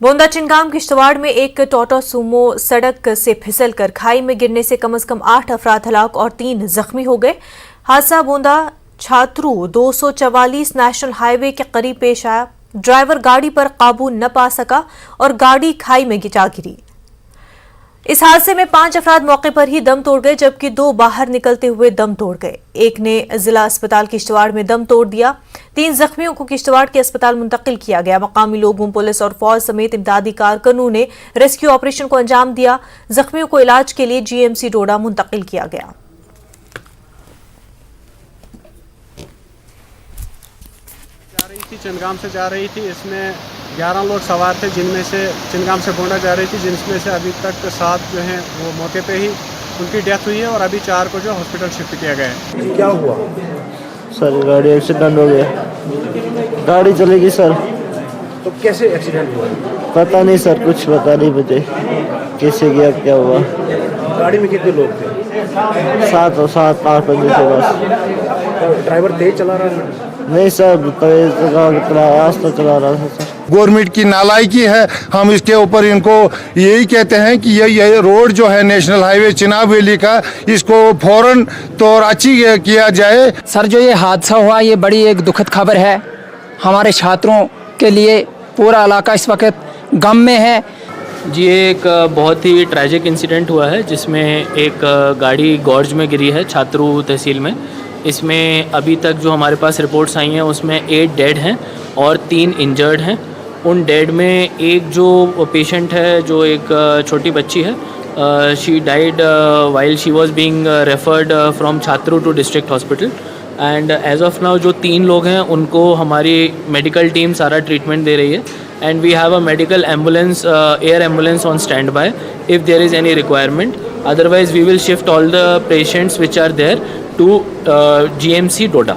बोंदा चिनगाम किश्तवाड़ में एक टोटो सुमो सड़क से फिसलकर खाई में गिरने से कम 8 अफराद हलाक और 3 जख्मी हो गए। हादसा बोंदा छात्रू 244 नेशनल हाईवे के करीब पेश आया। ड्राइवर गाड़ी पर काबू न पा सका और गाड़ी खाई में जा गिरी। इस हादसे में 5 अफराद मौके पर ही दम तोड़ गए, जबकि 2 बाहर निकलते हुए दम तोड़ गए। एक ने जिला अस्पताल किश्तवाड़ में दम तोड़ दिया। 3 जख्मियों को किश्तवाड़ के अस्पताल मुंतकिल किया गया। मकामी लोगों, पुलिस और फौज समेत इमदादी कारकुनों ने रेस्क्यू ऑपरेशन को अंजाम दिया। जख्मियों को इलाज के लिए GMC डोडा मुंतकिल किया गया। चिनगाम से जा रही थी। इसमें 11 लोग सवार थे, जिनमें से चिनगाम से बोंडा जा रही थी, जिनमें से अभी तक 7 जो हैं वो मौके पे ही उनकी डेथ हुई है और अभी 4 को जो हॉस्पिटल शिफ्ट किया गया है। क्या हुआ सर? गाड़ी एक्सीडेंट हो गया। गाड़ी चलेगी सर। तो कैसे एक्सीडेंट हुआ? पता नहीं सर, कुछ पता नहीं मुझे कैसे गया, क्या हुआ। गाड़ी में कितने लोग थे? 7 8 बजे से बस। ड्राइवर तेज चला रहा था? नहीं सर, रास्ता चला रहा था सर। गवर्नमेंट की नालायकी है। हम इसके ऊपर इनको यही कहते हैं कि ये रोड जो है नेशनल हाईवे चिनाब वैली का, इसको फौरन तौर अच्छी किया जाए। सर, जो ये हादसा हुआ ये बड़ी एक दुखद खबर है हमारे छात्रों के लिए। पूरा इलाका इस वक्त गम में है। जी, ये एक बहुत ही ट्रैजिक इंसिडेंट हुआ है जिसमें एक गाड़ी गॉर्ज में गिरी है छात्रू तहसील में। इसमें अभी तक जो हमारे पास रिपोर्ट्स आई हैं उसमें 8 डेड हैं और 3 इंजर्ड हैं। उन डेड में एक जो पेशेंट है, जो एक छोटी बच्ची है, she died while she was being referred from Chatru to district hospital. And as of now जो 3 लोग हैं उनको हमारी मेडिकल टीम सारा ट्रीटमेंट दे रही है। And we have a medical ambulance, air ambulance on stand by if there is any requirement. Otherwise, we will shift all the patients which are there to GMC Doda.